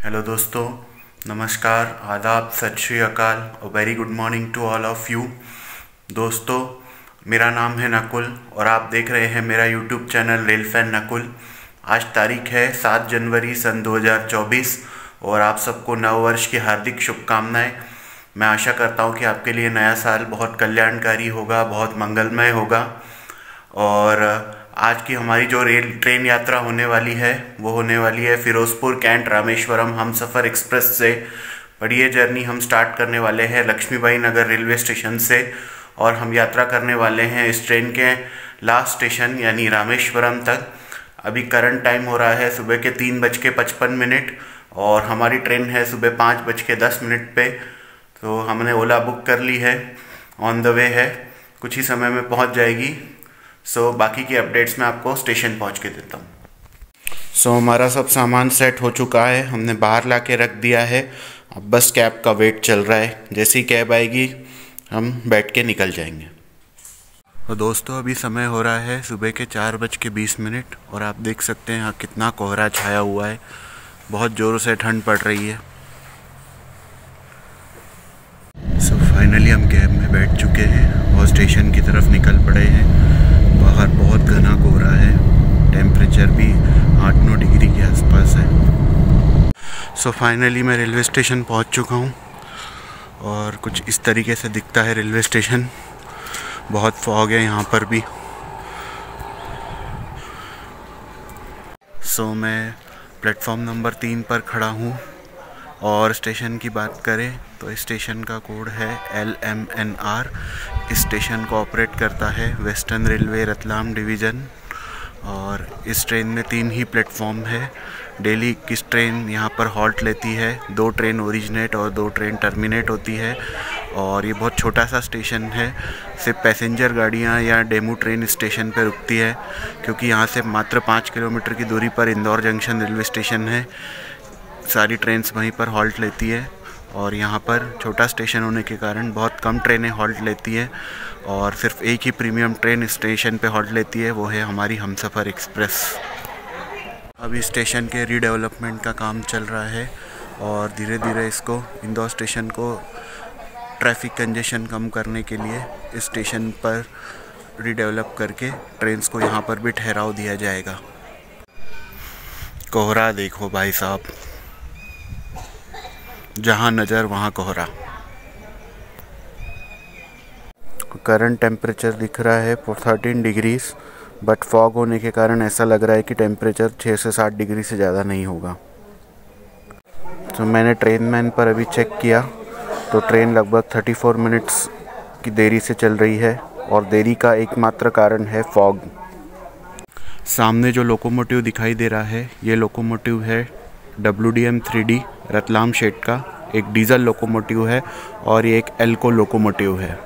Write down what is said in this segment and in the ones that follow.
Hello दोस्तों, नमस्कार, आदाब, सत श्री अकाल और very good morning to all of you. दोस्तों, मेरा नाम है नकुल और आप देख रहे हैं मेरा YouTube channel rail fan Nakul. आज तारीख है 7 जनवरी सन 2024 और आप सबको नव वर्ष की हार्दिक शुभकामनाएं। मैं आशा करता हूं कि आपके लिए नया साल बहुत कल्याणकारी होगा, बहुत मंगलमय होगा। और आज की हमारी जो ट्रेन यात्रा होने वाली है वो होने वाली है फिरोजपुर कैंट रामेश्वरम हमसफ़र एक्सप्रेस से। बड़ी ये जर्नी हम स्टार्ट करने वाले हैं लक्ष्मीबाई नगर रेलवे स्टेशन से और हम यात्रा करने वाले हैं इस ट्रेन के लास्ट स्टेशन यानी रामेश्वरम तक। अभी करंट टाइम हो रहा है सुबह के 3:55 और हमारी ट्रेन है सुबह 5:10 पे। तो हमने ओला बुक कर ली है, ऑन द वे है, कुछ ही समय में पहुंच जाएगी। बाकी की अपडेट्स मैं आपको स्टेशन पहुंच के देता हूं। हमारा सब सामान सेट हो चुका है, हमने बाहर ला के रख दिया है। अब बस कैब का वेट चल रहा है, जैसे ही कैब आएगी हम बैठ के निकल जाएंगे। तो दोस्तों, अभी समय हो रहा है सुबह के 4:20 और आप देख सकते हैं यहाँ कितना कोहरा छाया हुआ है। बहुत ज़ोरों से ठंड पड़ रही है। फाइनली हम कैब में बैठ चुके हैं और स्टेशन की तरफ निकल पड़े हैं। बाहर बहुत घना कोहरा है, टेम्परेचर भी 8-9 डिग्री के आसपास है। फाइनली मैं रेलवे स्टेशन पहुंच चुका हूं और कुछ इस तरीके से दिखता है रेलवे स्टेशन। बहुत फॉग है यहाँ पर भी। मैं प्लेटफॉर्म नंबर 3 पर खड़ा हूँ और स्टेशन की बात करें तो इस स्टेशन का कोड है LMNR। इस स्टेशन को ऑपरेट करता है वेस्टर्न रेलवे रतलाम डिवीज़न और इस ट्रेन में 3 ही प्लेटफॉर्म है। डेली 21 ट्रेन यहाँ पर हॉल्ट लेती है, 2 ट्रेन ओरिजिनेट और 2 ट्रेन टर्मिनेट होती है। और ये बहुत छोटा सा स्टेशन है, सिर्फ पैसेंजर गाड़ियाँ या डेमू ट्रेन स्टेशन पर रुकती है क्योंकि यहाँ से मात्र 5 किलोमीटर की दूरी पर इंदौर जंक्शन रेलवे स्टेशन है। सारी ट्रेन्स वहीं पर हॉल्ट लेती है और यहाँ पर छोटा स्टेशन होने के कारण बहुत कम ट्रेनें हॉल्ट लेती है और सिर्फ एक ही प्रीमियम ट्रेन स्टेशन पे हॉल्ट लेती है, वो है हमारी हमसफ़र एक्सप्रेस। अभी स्टेशन के रीडेवलपमेंट का काम चल रहा है और धीरे धीरे इसको इंदौर स्टेशन को ट्रैफिक कंजेशन कम करने के लिए इस स्टेशन पर रीडेवलप करके ट्रेन्स को यहाँ पर भी ठहराव दिया जाएगा। कोहरा देखो भाई साहब, जहाँ नज़र वहाँ कोहरा। करंट टेम्परेचर दिख रहा है 13 डिग्रीज, बट फॉग होने के कारण ऐसा लग रहा है कि टेम्परेचर 6 से 7 डिग्री से ज़्यादा नहीं होगा। मैंने ट्रेन मैन पर अभी चेक किया तो ट्रेन लगभग 34 मिनट्स की देरी से चल रही है और देरी का एकमात्र कारण है फॉग। सामने जो लोकोमोटिव दिखाई दे रहा है ये लोकोमोटिव है WDM 3D रतलाम शेड का, एक डीजल लोकोमोटिव है और ये एक एल्को लोकोमोटिव है।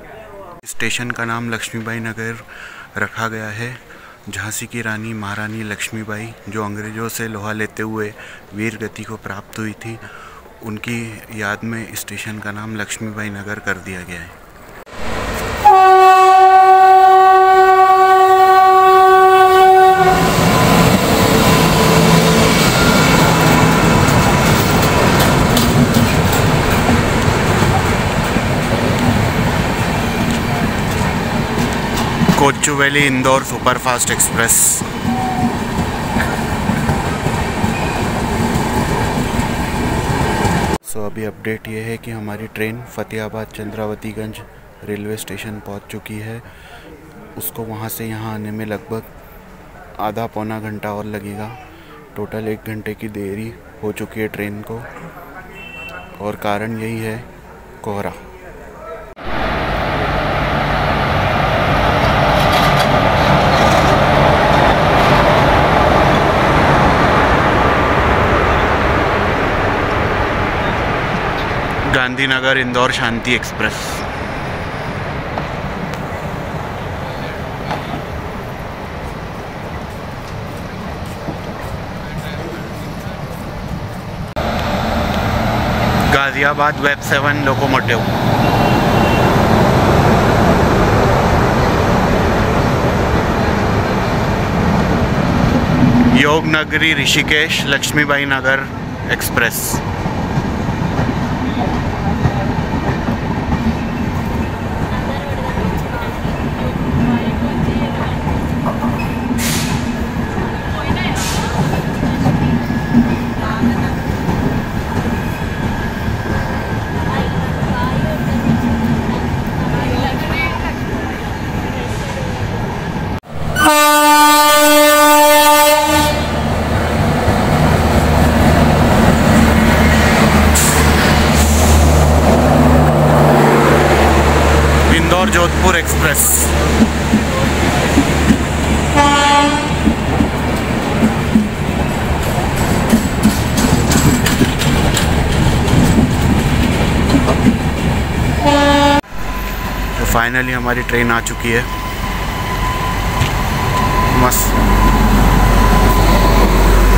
स्टेशन का नाम लक्ष्मीबाई नगर रखा गया है। झांसी की रानी महारानी लक्ष्मीबाई जो अंग्रेज़ों से लोहा लेते हुए वीर गति को प्राप्त हुई थी, उनकी याद में स्टेशन का नाम लक्ष्मीबाई नगर कर दिया गया है। Kochuveli Indore superfast express. अभी अपडेट ये है कि हमारी train Fatehabad Chandravatiganj railway station पहुंच चुकी है। उसको वहां से यहां आने में लगभग आधा पौना घंटा और लगेगा। टोटल 1 घंटे की देरी हो चुकी है ट्रेन को और कारण यही है कोहरा। गांधीनगर इंदौर शांति एक्सप्रेस। Ghaziabad web 7 locomotive. योग नगरी ऋषिकेश लक्ष्मीबाई नगर एक्सप्रेस। एक्सप्रेस। तो फाइनली हमारी ट्रेन आ चुकी है। मस्त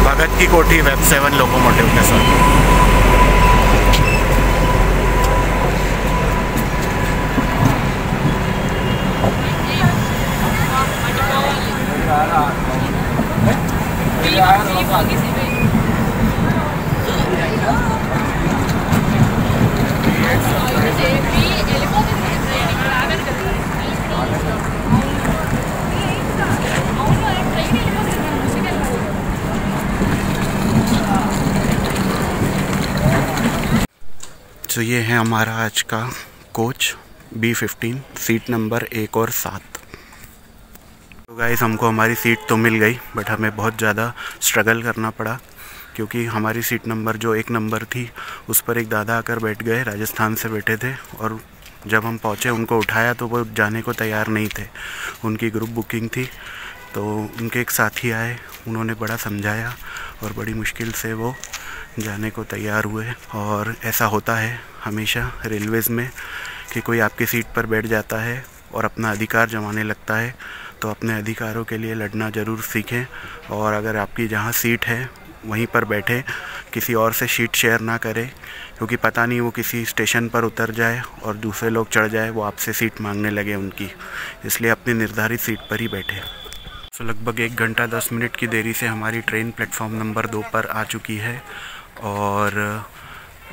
भगत की कोठी वेब 7 लोकोमोटिव के साथ। तो ये है हमारा आज का कोच B15, सीट नंबर 1 और 7। तो गाइस हमको हमारी सीट तो मिल गई, बट हमें बहुत ज़्यादा स्ट्रगल करना पड़ा, क्योंकि हमारी सीट नंबर जो 1 नंबर थी उस पर एक दादा आकर बैठ गए, राजस्थान से बैठे थे, और जब हम पहुँचे उनको उठाया तो वो जाने को तैयार नहीं थे। उनकी ग्रुप बुकिंग थी, तो उनके एक साथी आए, उन्होंने बड़ा समझाया और बड़ी मुश्किल से वो जाने को तैयार हुए। और ऐसा होता है हमेशा रेलवेज़ में कि कोई आपकी सीट पर बैठ जाता है और अपना अधिकार जमाने लगता है, तो अपने अधिकारों के लिए लड़ना ज़रूर सीखें। और अगर आपकी जहाँ सीट है वहीं पर बैठे, किसी और से सीट शेयर ना करें, क्योंकि पता नहीं वो किसी स्टेशन पर उतर जाए और दूसरे लोग चढ़ जाए, वो आपसे सीट मांगने लगे उनकी। इसलिए अपनी निर्धारित सीट पर ही बैठे। तो लगभग 1 घंटा 10 मिनट की देरी से हमारी ट्रेन प्लेटफॉर्म नंबर 2 पर आ चुकी है, और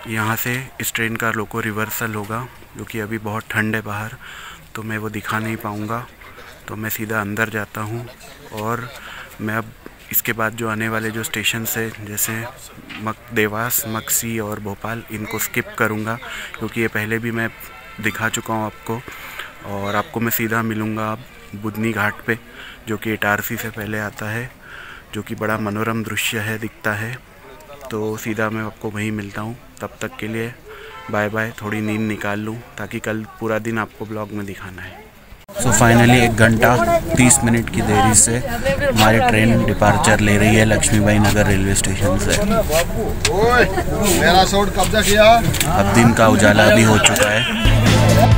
यहाँ से इस ट्रेन का लोको रिवर्सल होगा, क्योंकि अभी बहुत ठंड है बाहर, तो मैं वो दिखा नहीं पाऊँगा। तो मैं सीधा अंदर जाता हूँ, और मैं अब इसके बाद जो आने वाले जो स्टेशन है, जैसे देवास, मक्सी और भोपाल, इनको स्किप करूँगा, क्योंकि ये पहले भी मैं दिखा चुका हूँ आपको। और आपको मैं सीधा मिलूँगा अब बुधनी घाट पे, जो कि इटारसी से पहले आता है, जो कि बड़ा मनोरम दृश्य है, दिखता है। तो सीधा मैं आपको वहीं मिलता हूँ। तब तक के लिए बाय बाय। थोड़ी नींद निकाल लूँ, ताकि कल पूरा दिन आपको ब्लॉग में दिखाना है। सो फाइनली 1 घंटा 30 मिनट की देरी से हमारी ट्रेन डिपार्चर ले रही है लक्ष्मीबाई नगर रेलवे स्टेशन से। मेरा शॉट कब्जा किया। अब दिन का उजाला भी हो चुका है।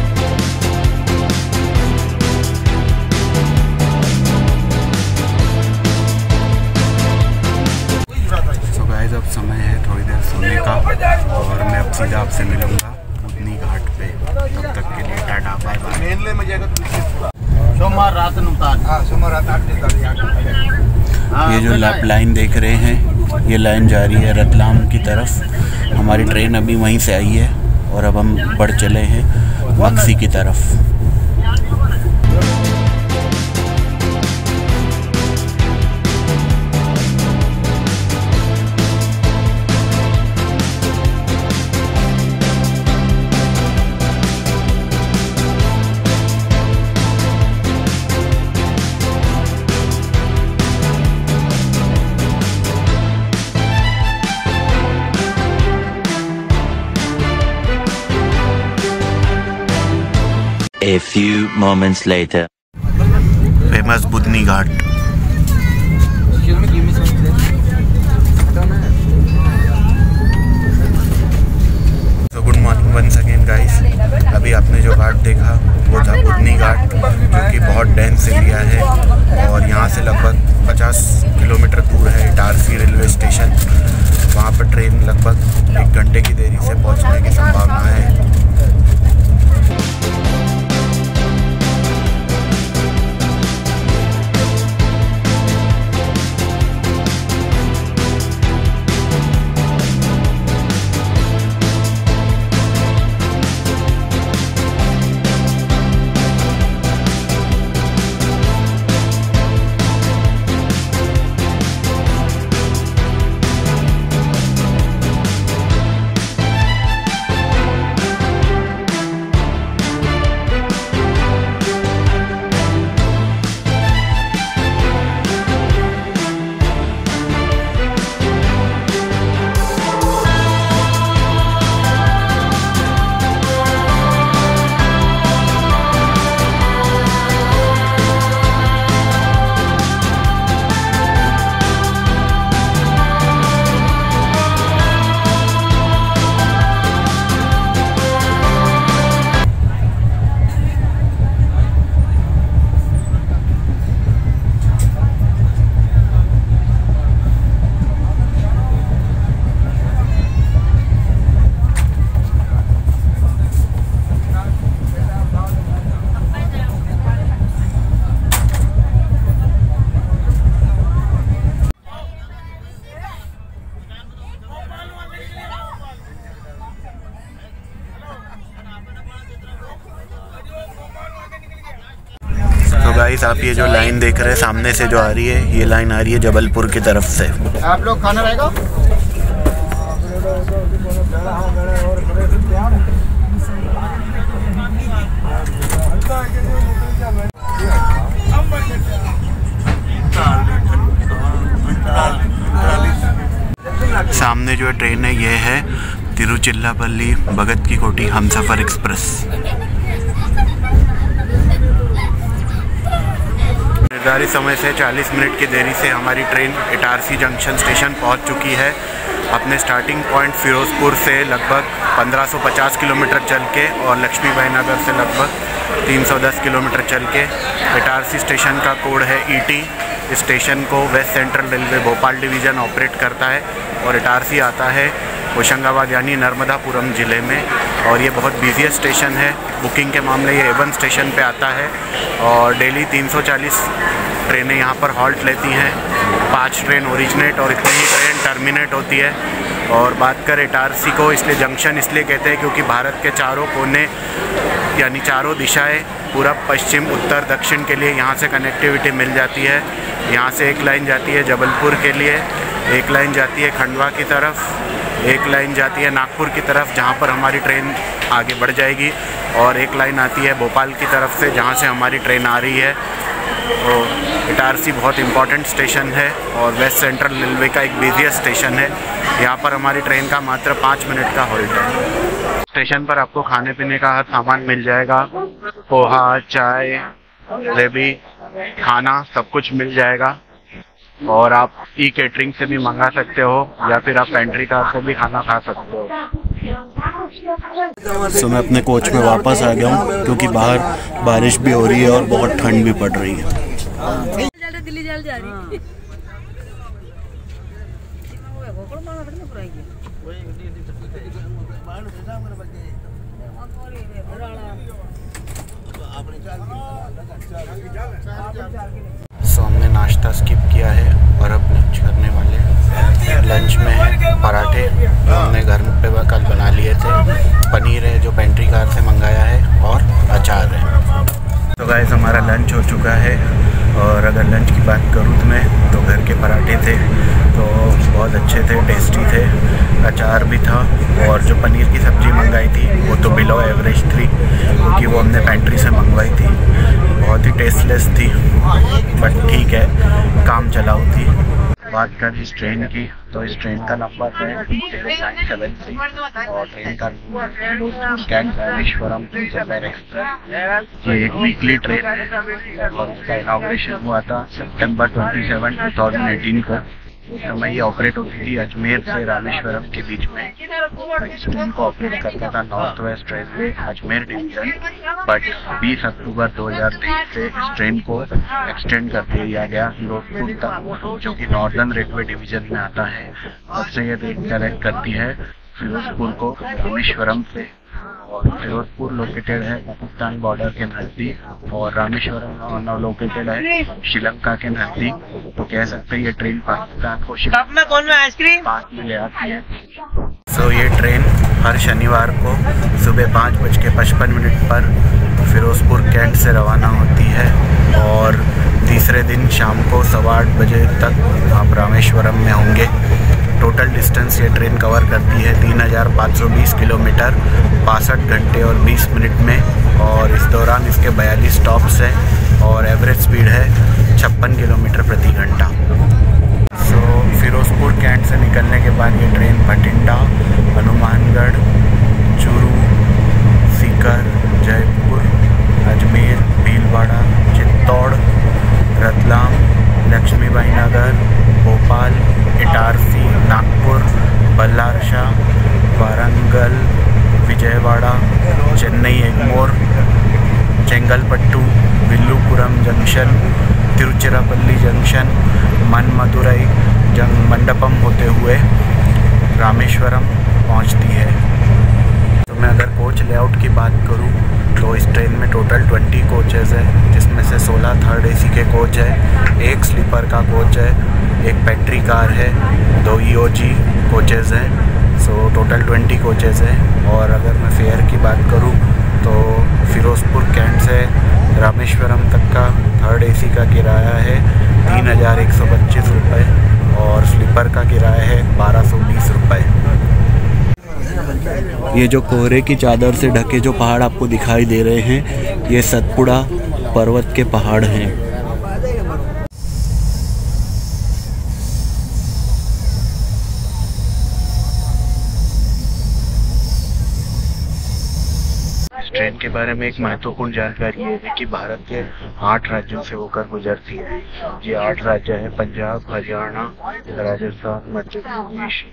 अब समय है थोड़ी देर सोने का, और मैं अब सीधा आपसे मिलूंगा बुधनी घाट पे। तब तक के लिए टाटा, बाय बाय। सोमवार रात ये जो लाइन देख रहे हैं, ये लाइन जा रही है रतलाम की तरफ। हमारी ट्रेन अभी वहीं से आई है, और अब हम बढ़ चले हैं मक्सी की तरफ। A few moments later. Famous Budhni Ghat. तो good morning once again guys. अभी आपने जो घाट देखा वो था बुधनी घाट, जो कि बहुत डेंस एरिया है, और यहाँ से लगभग 50 किलोमीटर दूर है इटारसी रेलवे स्टेशन। वहाँ पर ट्रेन लगभग 1 घंटे की देरी से पहुँचने की संभावना है। गाइस आप ये जो लाइन देख रहे हैं सामने से जो आ रही है, ये लाइन आ रही है जबलपुर की तरफ से। आप लोग खाना रहेगा? सामने जो ट्रेन है ये है तिरुचिरापल्ली भगत की कोठी हमसफर एक्सप्रेस। निर्धारित समय से 40 मिनट की देरी से हमारी ट्रेन इटारसी जंक्शन स्टेशन पहुंच चुकी है। अपने स्टार्टिंग पॉइंट फिरोजपुर से लगभग 1550 किलोमीटर चल के और लक्ष्मीबाई नगर से लगभग 310 किलोमीटर चल के इटारसी स्टेशन का कोड है ET। इस स्टेशन को west central railway Bhopal division operate करता है और इटारसी आता है होशंगाबाद यानी नर्मदापुरम ज़िले में। और ये बहुत बिजीएस्ट स्टेशन है। बुकिंग के मामले ये A1 स्टेशन पे आता है और डेली 340 ट्रेनें यहाँ पर हॉल्ट लेती हैं। 5 ट्रेन ओरिजिनेट और इतनी ही ट्रेन टर्मिनेट होती है। और बात करें इटारसी को, इसलिए जंक्शन इसलिए कहते हैं क्योंकि भारत के चारों कोने यानी चारों दिशाएं पूरब पश्चिम उत्तर दक्षिण के लिए यहाँ से कनेक्टिविटी मिल जाती है। यहाँ से एक लाइन जाती है जबलपुर के लिए, एक लाइन जाती है खंडवा की तरफ, एक लाइन जाती है नागपुर की तरफ जहाँ पर हमारी ट्रेन आगे बढ़ जाएगी, और एक लाइन आती है भोपाल की तरफ से जहाँ से हमारी ट्रेन आ रही है। तो इटारसी बहुत इम्पॉर्टेंट स्टेशन है और वेस्ट सेंट्रल रेलवे का एक बिजीएस्ट स्टेशन है। यहाँ पर हमारी ट्रेन का मात्र 5 मिनट का हॉल्ट है। स्टेशन पर आपको खाने पीने का हर सामान मिल जाएगा, पोहा, चाय, जलेबी, खाना सब कुछ मिल जाएगा। और आप ई-कैटरिंग से भी मंगा सकते हो या फिर आप पेंट्री कार से भी खाना खा सकते हो। तो मैं अपने कोच में वापस आ गया हूँ क्योंकि बाहर बारिश भी हो रही है और बहुत ठंड भी पड़ रही है। दिल्ली जा रही है। सो हमने नाश्ता स्किप किया है और अब लंच करने वाले हैं। लंच में है पराठे जो हमने घर पे कल बना लिए थे, पनीर है जो पेंट्री कार से मंगाया है और अचार है। तो गाइस हमारा लंच हो चुका है। और अगर लंच की बात करूँ तो मैं तो घर के पराठे थे तो बहुत अच्छे थे, टेस्टी थे, अचार भी था। और जो पनीर की सब्ज़ी मंगाई थी वो तो बिलो एवरेज थी क्योंकि वो हमने पेंट्री से मंगवाई थी। बहुत ही टेस्टलेस थी बट ठीक है, काम चलाऊ थी। बात करें इस ट्रेन की तो इस ट्रेन का नंबर है 0973 और ट्रेन का कैंट रामेश्वरम एक्सप्रेस। ये एक वीकली ट्रेन है और इसका इनॉग्रेशन हुआ था सितंबर 27, 2018 को। उस समय ये ऑपरेट होती थी अजमेर से रामेश्वरम के बीच में। इस ट्रेन को ऑपरेट करता था north west railway Ajmer division, but 20 अक्टूबर 2023 से इस ट्रेन को एक्सटेंड कर दिया गया फिरोजपुर तक, जो कि नॉर्दर्न रेलवे डिवीजन में आता है। तब से ये ट्रेन कनेक्ट करती है फिरोजपुर को रामेश्वरम से। और फिरोजपुर लोकेटेड है पाकिस्तान बॉर्डर के नज़दीक और रामेश्वरम लोकेटेड है श्रीलंका के नज़दीक। तो कह सकते हैं ये ट्रेन पाकिस्तान को पास में ले आती है। सो ये ट्रेन हर शनिवार को सुबह 5:55 पर फिरोजपुर कैंट से रवाना होती है और तीसरे दिन शाम को 8:15 बजे तक आप रामेश्वरम में होंगे। टोटल डिस्टेंस ये ट्रेन कवर करती है 3520 किलोमीटर 62 घंटे और 20 मिनट में। और इस दौरान इसके 42 स्टॉप्स हैं और एवरेज स्पीड है 56 किलोमीटर प्रति घंटा। सो फिरोजपुर कैंट से निकलने के बाद ये ट्रेन भटिंडा, हनुमानगढ़, चूरू, सीकर, जयपुर, अजमेर, भीलवाड़ा, चित्तौड़, रतलाम, लक्ष्मीबाई नगर, भोपाल, इटारसी, नागपुर, बल्लारशाह, वारंगल, विजयवाड़ा, चेन्नई एगमोर, चेंगलपट्टू, विल्लुपुरम जंक्शन, तिरुचिरापल्ली जंक्शन, मनमदुरई मंडपम होते हुए रामेश्वरम पहुंचती है। तो मैं अगर कोच लेआउट की बात करूं तो इस ट्रेन में टोटल 20 कोचेज़ है, जिसमें से 16 थर्ड AC के कोच है, एक स्लीपर का कोच है, एक पेंट्री कार है, 2 EOG कोचेज़ हैं। सो टोटल 20 कोचेज़ हैं। और अगर मैं फेयर की बात करूं तो फिरोजपुर कैंट से रामेश्वरम तक का 3rd AC का किराया है 3125 रुपये और स्लीपर का किराया है 1220 रुपये। ये जो कोहरे की चादर से ढके जो पहाड़ आपको दिखाई दे रहे हैं, ये सतपुड़ा पर्वत के पहाड़ हैं। ट्रेन के बारे में एक महत्वपूर्ण जानकारी ये है कि भारत के 8 राज्यों से होकर गुजरती है। ये 8 राज्य हैं: पंजाब, हरियाणा, राजस्थान, मध्य प्रदेश,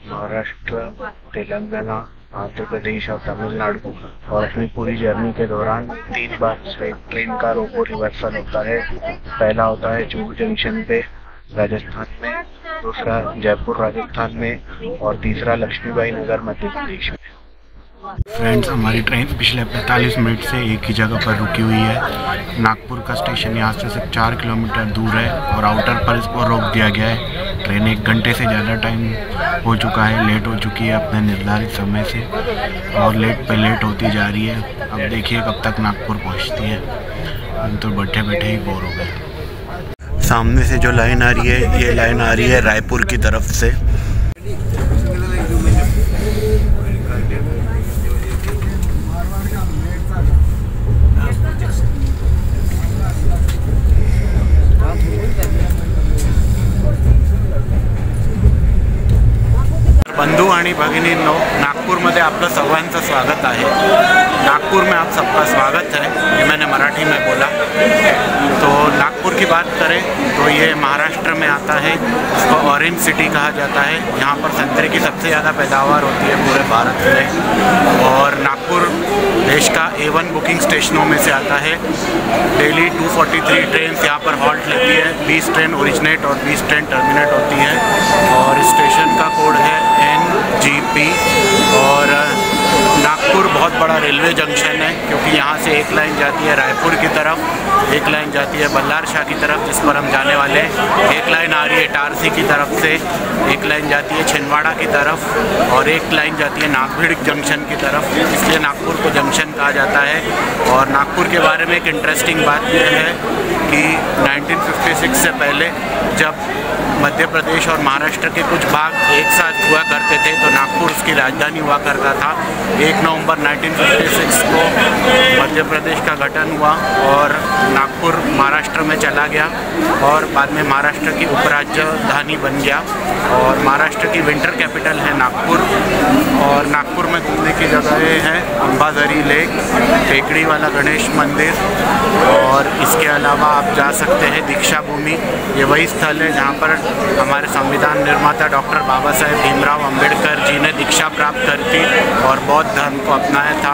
महाराष्ट्र, तेलंगाना, आंध्र प्रदेश और तमिलनाडु। और अपनी पूरी जर्नी के दौरान 3 बार ट्रेन का रोको रिवर्सल होता है। पहला होता है चूरू जंक्शन पे राजस्थान में, दूसरा जयपुर राजस्थान में और तीसरा लक्ष्मीबाई नगर मध्य प्रदेश में। फ्रेंड्स, हमारी ट्रेन पिछले 45 मिनट से एक ही जगह पर रुकी हुई है। नागपुर का स्टेशन यहाँ से सिर्फ 4 किलोमीटर दूर है और आउटर पर इसको रोक दिया गया है। ट्रेन 1 घंटे से ज़्यादा टाइम हो चुका है, लेट हो चुकी है अपने निर्धारित समय से और लेट पे लेट होती जा रही है। अब देखिए कब तक नागपुर पहुँचती है। हम तो बैठे बैठे ही बोर हो गए। सामने से जो लाइन आ रही है, ये लाइन आ रही है रायपुर की तरफ से। बंधू आणि भगिनींनो, नागपुरमध्ये आपलं सर्वांचं स्वागत है। नागपुर में आप सबका स्वागत है, ये मैंने मराठी में बोला। तो नागपुर की बात करें तो ये महाराष्ट्र में आता है। इसको ऑरेंज सिटी कहा जाता है। यहाँ पर संतरे की सबसे ज़्यादा पैदावार होती है पूरे भारत में। और नागपुर देश का A1 बुकिंग स्टेशनों में से आता है। डेली 243 ट्रेन यहाँ पर हॉल्ट लेती है। 20 ट्रेन ओरिजिनेट और 20 ट्रेन टर्मिनेट होती है। और स्टेशन का कोड है NGP। और नागपुर बहुत बड़ा रेलवे जंक्शन है, क्योंकि यहाँ से एक लाइन जाती है रायपुर की तरफ, एक लाइन जाती है बल्लारशाह की तरफ जिस पर हम जाने वाले हैं, एक लाइन आ रही है इटारसी की तरफ से, एक लाइन जाती है छिंदवाड़ा की तरफ और एक लाइन जाती है नागभीड़ जंक्शन की तरफ। इसलिए नागपुर को जंक्शन कहा जाता है। और नागपुर के बारे में एक इंटरेस्टिंग बात यह है कि 1956 से पहले जब मध्य प्रदेश और महाराष्ट्र के कुछ भाग एक साथ हुआ करते थे तो नागपुर उसकी राजधानी हुआ करता था। 1 नवंबर 1956 को मध्य प्रदेश का गठन हुआ और नागपुर महाराष्ट्र में चला गया और बाद में महाराष्ट्र की उपराजधानी बन गया। और महाराष्ट्र की विंटर कैपिटल है नागपुर। और नागपुर में घूमने की जगहें हैं अंबाझरी लेक, टेकड़ी वाला गणेश मंदिर, और इसके अलावा आप जा सकते हैं दीक्षा भूमि। ये वही स्थल है जहाँ पर हमारे संविधान निर्माता डॉक्टर बाबा साहेब भीमराव अंबेडकर जी ने दीक्षा प्राप्त करी थी और बौद्ध धर्म को अपनाया था।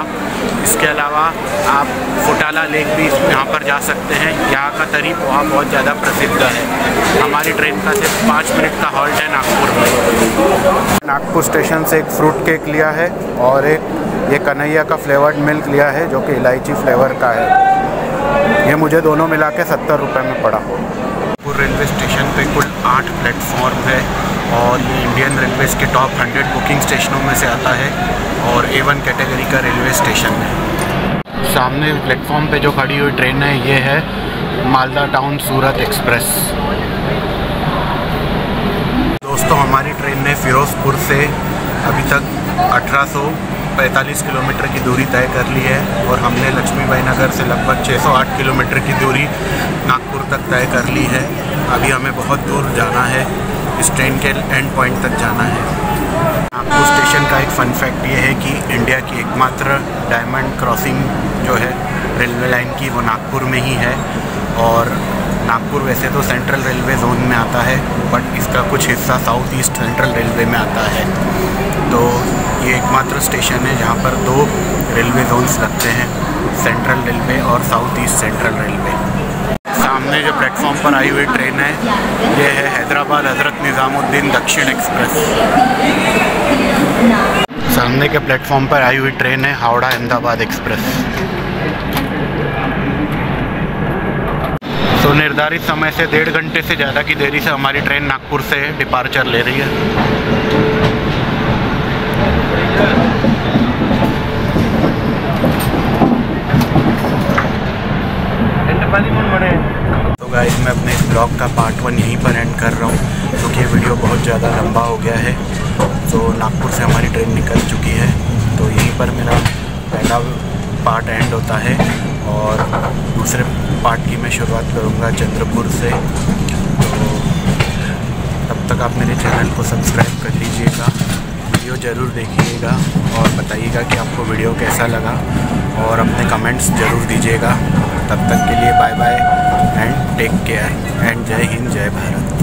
इसके अलावा आप फुटाला लेक भी यहाँ पर जा सकते हैं। यहाँ का तरी पोहा बहुत ज़्यादा प्रसिद्ध है। हमारी ट्रेन का सिर्फ 5 मिनट का हॉल्ट है नागपुर में। नागपुर स्टेशन से एक फ्रूट केक लिया है और एक ये कन्हैया का फ्लेवर्ड मिल्क लिया है जो कि इलायची फ्लेवर का है। ये मुझे दोनों मिला के 70 रुपये में पड़ा। नागपुर रेलवे स्टेशन पे कुल 8 प्लेटफॉर्म है और ये इंडियन रेलवेज़ के टॉप 100 बुकिंग स्टेशनों में से आता है और A1 कैटेगरी का रेलवे स्टेशन है। सामने प्लेटफॉर्म पे जो खड़ी हुई ट्रेन है ये है मालदा टाउन सूरत एक्सप्रेस। दोस्तों, हमारी ट्रेन ने फिरोजपुर से अभी तक 1845 किलोमीटर की दूरी तय कर ली है और हमने लक्ष्मीबाई नगर से लगभग 608 किलोमीटर की दूरी नागपुर तक तय कर ली है। अभी हमें बहुत दूर जाना है, इस ट्रेन के एंड पॉइंट तक जाना है। नागपुर स्टेशन का एक फ़न फैक्ट ये है कि इंडिया की एकमात्र डायमंड क्रॉसिंग जो है रेलवे लाइन की वो नागपुर में ही है। और नागपुर वैसे तो सेंट्रल रेलवे जोन में आता है बट इसका कुछ हिस्सा साउथ ईस्ट सेंट्रल रेलवे में आता है। तो ये एकमात्र स्टेशन है जहाँ पर 2 रेलवे जोन्स लगते हैं, सेंट्रल रेलवे और साउथ ईस्ट सेंट्रल रेलवे। सामने जो प्लेटफॉर्म पर आई हुई ट्रेन है ये है हैदराबाद हज़रत निज़ामुद्दीन दक्षिण एक्सप्रेस। सामने के प्लेटफॉर्म पर आई हुई ट्रेन है हावड़ा अहमदाबाद एक्सप्रेस। तो निर्धारित समय से 1.5 घंटे से ज़्यादा की देरी से हमारी ट्रेन नागपुर से डिपार्चर ले रही है। तो गाइस मैं अपने इस ब्लॉग का पार्ट 1 यहीं पर एंड कर रहा हूँ क्योंकि ये वीडियो बहुत ज़्यादा लंबा हो गया है। तो नागपुर से हमारी ट्रेन निकल चुकी है, तो यहीं पर मेरा पहला पार्ट एंड होता है और दूसरे पार्ट की मैं शुरुआत करूँगा चंद्रपुर से। तो तब तक आप मेरे चैनल को सब्सक्राइब कर लीजिएगा, वीडियो ज़रूर देखिएगा और बताइएगा कि आपको वीडियो कैसा लगा और अपने कमेंट्स ज़रूर दीजिएगा। तब तक के लिए bye bye and take care एंड जय हिंद जय भारत।